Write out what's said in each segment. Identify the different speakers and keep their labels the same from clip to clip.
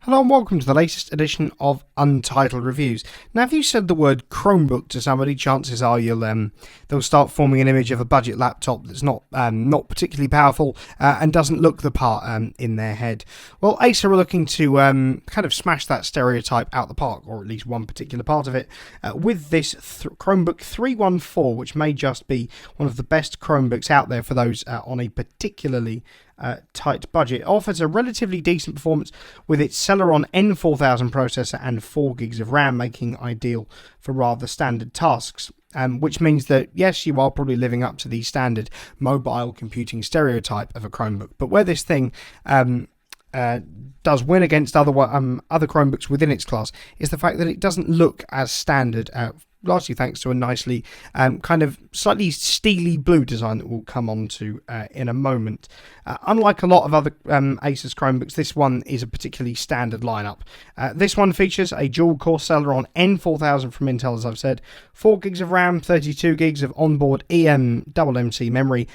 Speaker 1: Hello and welcome to the latest edition of Untitled Reviews. Now, if you said the word Chromebook to somebody, chances are they'll start forming an image of a budget laptop that's not particularly powerful and doesn't look the part in their head. Well, Acer are looking to kind of smash that stereotype out the park, or at least one particular part of it, with this Chromebook 314, which may just be one of the best Chromebooks out there for those on a particularly tight budget. It offers a relatively decent performance with its Celeron N4000 processor and 4 gigs of RAM, making ideal for rather standard tasks. Which means that, yes, you are probably living up to the standard mobile computing stereotype of a Chromebook. But where this thing does win against other Chromebooks within its class is the fact that it doesn't look as standard, largely thanks to a nicely kind of slightly steely blue design that we'll come on to in a moment. Unlike a lot of other Acer's Chromebooks, this one is a particularly standard lineup. This one features a dual-core Celeron N4000 from Intel, as I've said, 4 gigs of RAM, 32 gigs of onboard eMMC memory,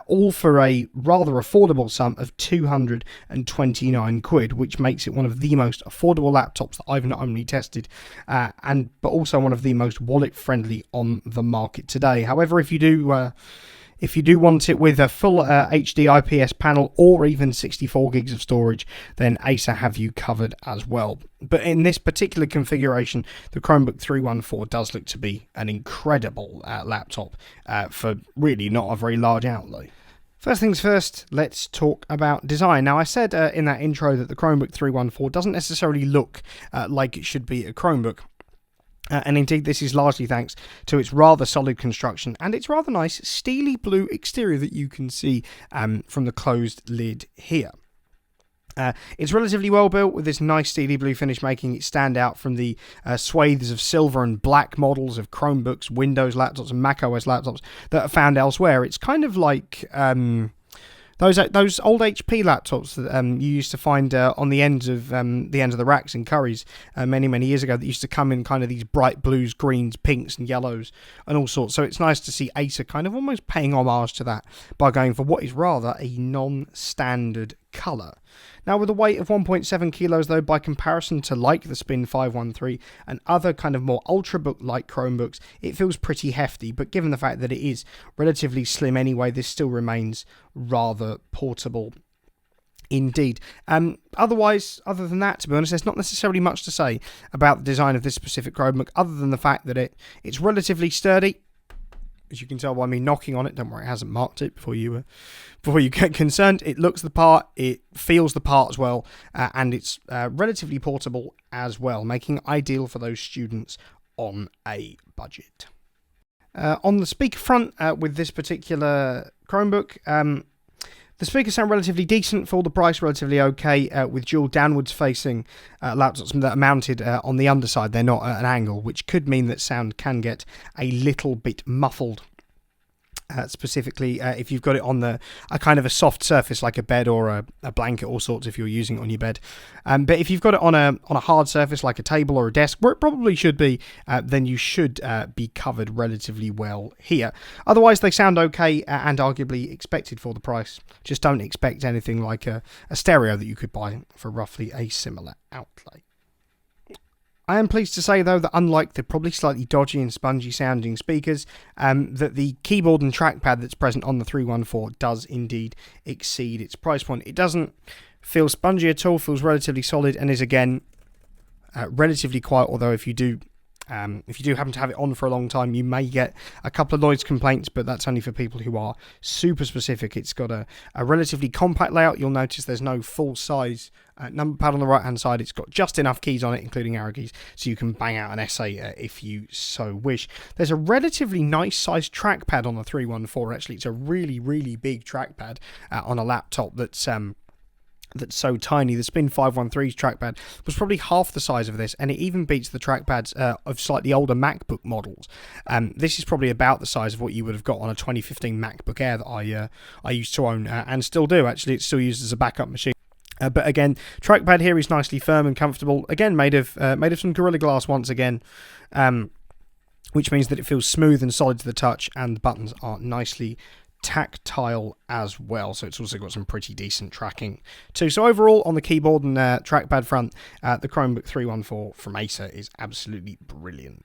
Speaker 1: all for a rather affordable sum of 229 quid, which makes it one of the most affordable laptops that I've not only tested, but also one of the most wallet-friendly on the market today. However, if you do want it with a full HD IPS panel or even 64 gigs of storage, then Acer have you covered as well. But in this particular configuration, the Chromebook 314 does look to be an incredible laptop for really not a very large outlay. First things first, let's talk about design. Now, I said in that intro that the Chromebook 314 doesn't necessarily look like it should be a Chromebook. And indeed, this is largely thanks to its rather solid construction and its rather nice steely blue exterior that you can see from the closed lid here. It's relatively well built with this nice steely blue finish, making it stand out from the swathes of silver and black models of Chromebooks, Windows laptops and macOS laptops that are found elsewhere. It's kind of like those old HP laptops that you used to find on the ends of the racks in Currys many years ago, that used to come in kind of these bright blues, greens, pinks and yellows and all sorts. So it's nice to see Acer kind of almost paying homage to that by going for what is rather a non-standard colour. Now, with a weight of 1.7 kilos, though, by comparison to like the Spin 513 and other kind of more ultrabook-like Chromebooks, it feels pretty hefty. But given the fact that it is relatively slim anyway, this still remains rather portable indeed. Otherwise, other than that, to be honest, there's not necessarily much to say about the design of this specific Chromebook, other than the fact that it's relatively sturdy. As you can tell by me knocking on it, don't worry, it hasn't marked it before you get concerned. It looks the part, it feels the part as well, and it's relatively portable as well, making it ideal for those students on a budget. On the speaker front, with this particular Chromebook, the speakers sound relatively decent for the price, relatively okay, with dual downwards facing laptops that are mounted on the underside. They're not at an angle, which could mean that sound can get a little bit muffled. Specifically, if you've got it on a kind of a soft surface like a bed or a blanket, all sorts, if you're using it on your bed. But if you've got it on a hard surface like a table or a desk, where it probably should be, then you should be covered relatively well here. Otherwise, they sound okay and arguably expected for the price. Just don't expect anything like a stereo that you could buy for roughly a similar outlay. I am pleased to say, though, that unlike the probably slightly dodgy and spongy sounding speakers, that the keyboard and trackpad that's present on the 314 does indeed exceed its price point. It doesn't feel spongy at all, feels relatively solid, and is again relatively quiet, although if you do happen to have it on for a long time, you may get a couple of noise complaints, but that's only for people who are super specific. It's got a relatively compact layout. You'll notice there's no full-size number pad on the right-hand side. It's got just enough keys on it, including arrow keys, so you can bang out an essay if you so wish. There's a relatively nice-sized trackpad on the 314. Actually, it's a really big trackpad on a laptop that's so tiny. The Spin 513's trackpad was probably half the size of this, and it even beats the trackpads of slightly older MacBook models. This is probably about the size of what you would have got on a 2015 MacBook Air that I used to own and still do. Actually, it's still used as a backup machine. But again, trackpad here is nicely firm and comfortable. Again, made of some Gorilla Glass once again, which means that it feels smooth and solid to the touch, and the buttons are nicely tactile as well, so it's also got some pretty decent tracking too. So overall, on the keyboard and trackpad front, the Chromebook 314 from Acer is absolutely brilliant.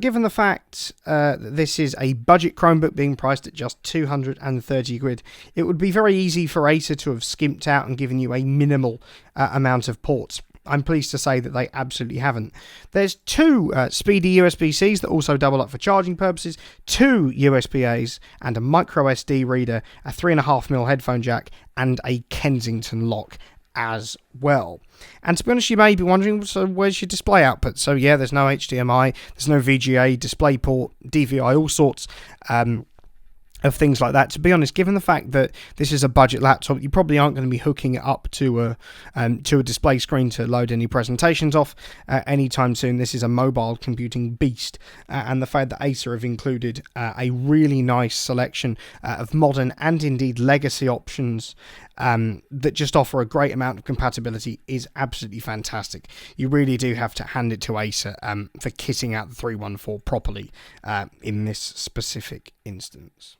Speaker 1: Given the fact that this is a budget Chromebook being priced at just 230 quid, it would be very easy for Acer to have skimped out and given you a minimal amount of ports. I'm pleased to say that they absolutely haven't. There's two speedy USB-Cs that also double up for charging purposes, two USB-As and a micro SD reader, a 3.5mm headphone jack, and a Kensington lock as well. And to be honest, you may be wondering, so where's your display output? So yeah, there's no HDMI, there's no VGA, DisplayPort, DVI, all sorts of things like that. To be honest, given the fact that this is a budget laptop, you probably aren't going to be hooking it up to a display screen to load any presentations off anytime soon. This is a mobile computing beast, and the fact that Acer have included a really nice selection of modern and indeed legacy options that just offer a great amount of compatibility is absolutely fantastic. You really do have to hand it to Acer for kitting out the 314 properly in this specific instance.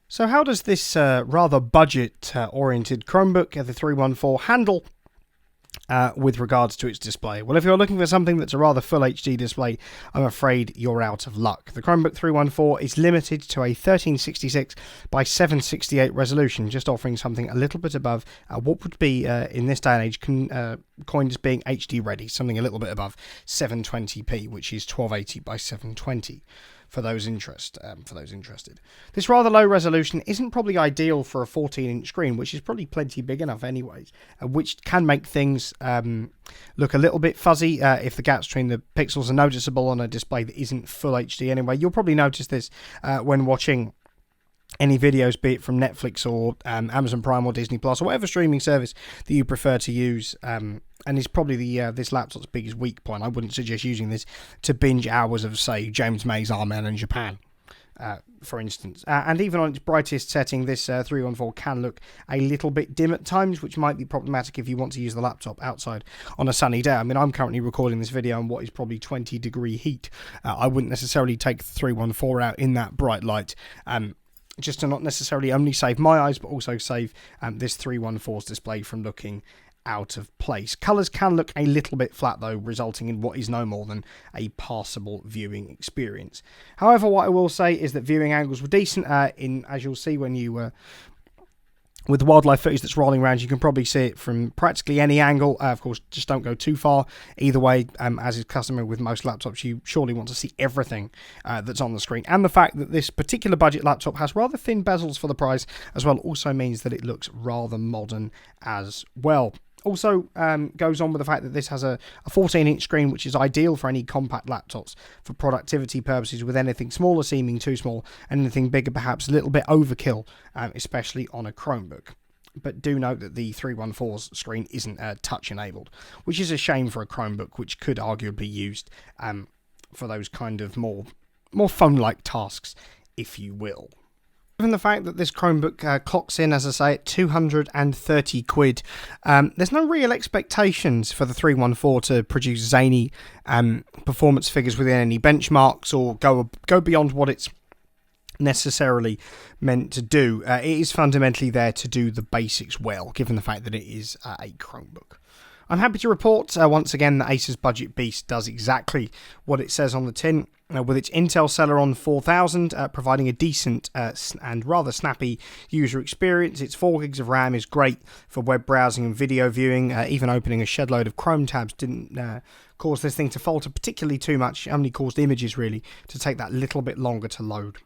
Speaker 1: So how does this rather budget-oriented Chromebook, the 314, handle with regards to its display? Well, if you're looking for something that's a rather full HD display, I'm afraid you're out of luck. The Chromebook 314 is limited to a 1366 by 768 resolution, just offering something a little bit above what would be, in this day and age, coined as being HD ready, something a little bit above 720p, which is 1280 by 720. For those interested. This rather low resolution isn't probably ideal for a 14-inch screen, which is probably plenty big enough anyways, which can make things look a little bit fuzzy if the gaps between the pixels are noticeable on a display that isn't full HD anyway. You'll probably notice this when watching any videos, be it from Netflix or Amazon Prime or Disney Plus or whatever streaming service that you prefer to use. And it's probably this laptop's biggest weak point. I wouldn't suggest using this to binge hours of, say, James May's Our Man in Japan, for instance. And even on its brightest setting, this 314 can look a little bit dim at times, which might be problematic if you want to use the laptop outside on a sunny day. I mean, I'm currently recording this video on what is probably 20-degree heat. I wouldn't necessarily take the 314 out in that bright light. Just to not necessarily only save my eyes, but also save this 314's display from looking out of place. Colours can look a little bit flat though, resulting in what is no more than a passable viewing experience. However, what I will say is that viewing angles were decent. As you'll see when you with the wildlife footage that's rolling around, you can probably see it from practically any angle. Of course, just don't go too far. Either way, as is customary with most laptops, you surely want to see everything that's on the screen. And the fact that this particular budget laptop has rather thin bezels for the price as well also means that it looks rather modern as well. Also goes on with the fact that this has a 14-inch screen, which is ideal for any compact laptops for productivity purposes, with anything smaller seeming too small and anything bigger perhaps a little bit overkill, especially on a Chromebook. But do note that the 314's screen isn't touch enabled, which is a shame for a Chromebook, which could arguably be used for those kind of more phone-like tasks, if you will. Given the fact that this Chromebook clocks in, as I say, at 230 quid, there's no real expectations for the 314 to produce zany performance figures within any benchmarks or go beyond what it's necessarily meant to do. It is fundamentally there to do the basics well, given the fact that it is a Chromebook. I'm happy to report once again that Acer's Budget Beast does exactly what it says on the tin, with its Intel Celeron 4000 providing a decent and rather snappy user experience. Its 4 gigs of RAM is great for web browsing and video viewing. Even opening a shed load of Chrome tabs didn't cause this thing to falter particularly too much. It only caused images really to take that little bit longer to load.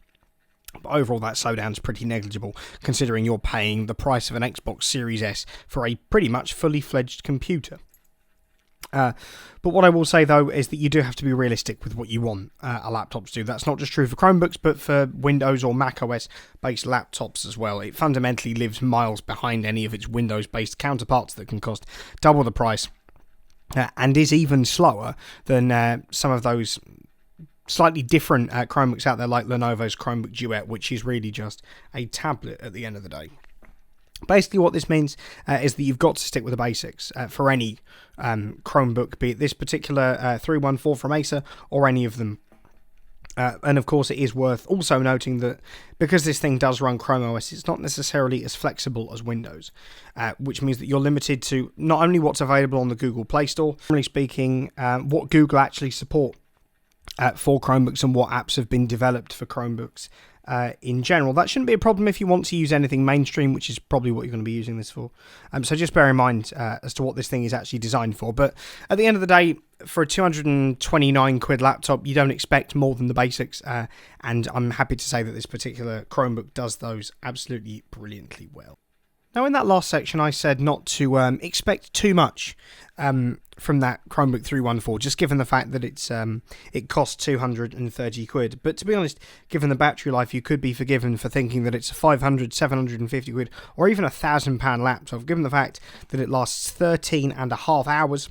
Speaker 1: But overall, that slowdown's pretty negligible, considering you're paying the price of an Xbox Series S for a pretty much fully fledged computer. But what I will say, though, is that you do have to be realistic with what you want a laptop to do. That's not just true for Chromebooks, but for Windows or Mac OS-based laptops as well. It fundamentally lives miles behind any of its Windows-based counterparts that can cost double the price and is even slower than some of those slightly different Chromebooks out there, like Lenovo's Chromebook Duet, which is really just a tablet at the end of the day. Basically, what this means is that you've got to stick with the basics for any Chromebook, be it this particular 314 from Acer or any of them And of course, it is worth also noting that because this thing does run Chrome OS, it's not necessarily as flexible as Windows, which means that you're limited to not only what's available on the Google Play Store, generally speaking, what Google actually support for Chromebooks and what apps have been developed for Chromebooks in general. That shouldn't be a problem if you want to use anything mainstream, which is probably what you're going to be using this for. So just bear in mind as to what this thing is actually designed for. But at the end of the day, for a 229 quid laptop, you don't expect more than the basics. And I'm happy to say that this particular Chromebook does those absolutely brilliantly well. Now, in that last section, I said not to expect too much from that Chromebook 314, just given the fact that it costs 230 quid. But to be honest, given the battery life, you could be forgiven for thinking that it's a 500, 750 quid, or even £1,000 laptop, given the fact that it lasts 13 and a half hours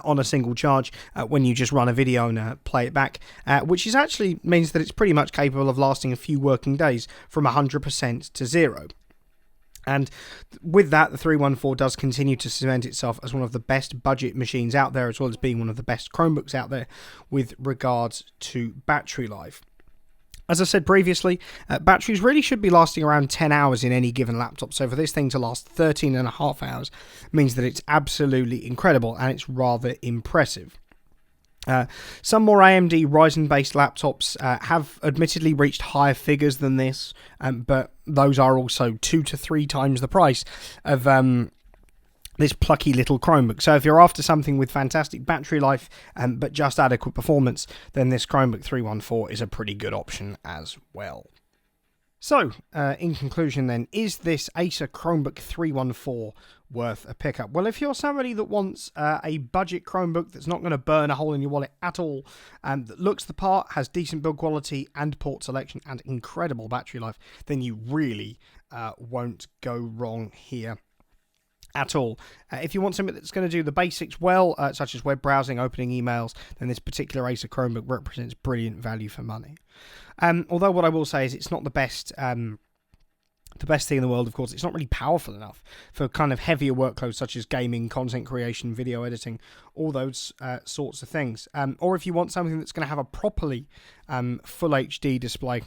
Speaker 1: on a single charge when you just run a video and play it back, which is actually means that it's pretty much capable of lasting a few working days from 100% to 0. And with that, the 314 does continue to cement itself as one of the best budget machines out there, as well as being one of the best Chromebooks out there with regards to battery life. As I said previously, batteries really should be lasting around 10 hours in any given laptop, so for this thing to last 13 and a half hours means that it's absolutely incredible and it's rather impressive. Some more AMD Ryzen-based laptops have admittedly reached higher figures than this, but those are also 2 to 3 times the price of this plucky little Chromebook. So if you're after something with fantastic battery life but just adequate performance, then this Chromebook 314 is a pretty good option as well. So, in conclusion then, is this Acer Chromebook 314 worth a pickup? Well, if you're somebody that wants a budget Chromebook that's not going to burn a hole in your wallet at all, that looks the part, has decent build quality and port selection and incredible battery life, then you really won't go wrong here at all. If you want something that's going to do the basics well, such as web browsing, opening emails, then this particular Acer Chromebook represents brilliant value for money. Although what I will say is it's not the best thing in the world, of course. It's not really powerful enough for kind of heavier workloads such as gaming, content creation, video editing, all those sorts of things. Or if you want something that's going to have a properly full HD display,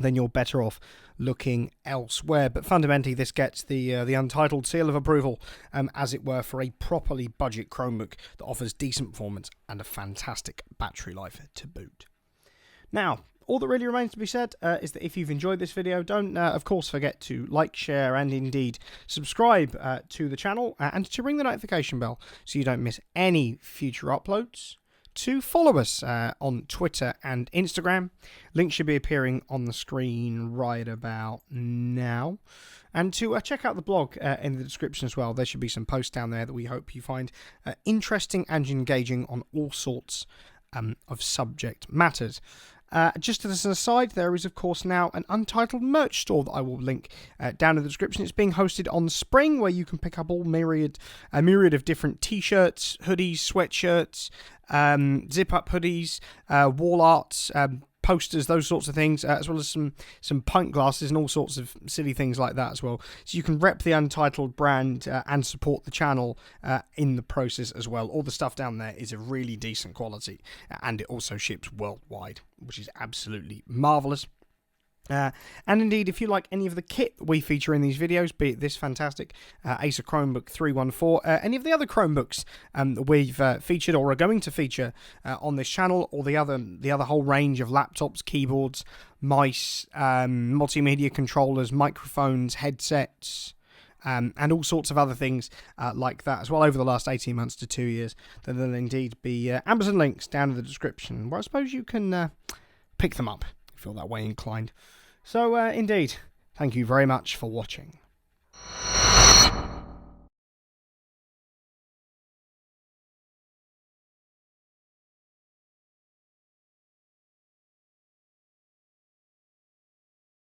Speaker 1: then you're better off looking elsewhere. But fundamentally, this gets the Untitled seal of approval, as it were, for a properly budget Chromebook that offers decent performance and a fantastic battery life to boot. Now, all that really remains to be said is that if you've enjoyed this video, don't, of course, forget to like, share, and indeed subscribe to the channel and to ring the notification bell so you don't miss any future uploads. To follow us on Twitter and Instagram. Links should be appearing on the screen right about now. And to check out the blog in the description as well. There should be some posts down there that we hope you find interesting and engaging on all sorts of subject matters. Just as an aside, there is of course now an Untitled merch store that I will link down in the description. It's being hosted on Spring, where you can pick up a myriad of different t-shirts, hoodies, sweatshirts, zip-up hoodies, wall arts, posters, those sorts of things, as well as some pint glasses and all sorts of silly things like that as well. So you can rep the Untitled brand and support the channel in the process as well. All the stuff down there is of really decent quality, and it also ships worldwide, which is absolutely marvellous. And indeed, if you like any of the kit that we feature in these videos, be it this fantastic Acer Chromebook 314, any of the other Chromebooks that we've featured or are going to feature on this channel, or the other whole range of laptops, keyboards, mice, multimedia controllers, microphones, headsets, and all sorts of other things like that as well over the last 18 months to 2 years, then there'll indeed be Amazon links down in the description, where I suppose you can pick them up if you feel that way inclined. So, indeed, thank you very much for watching.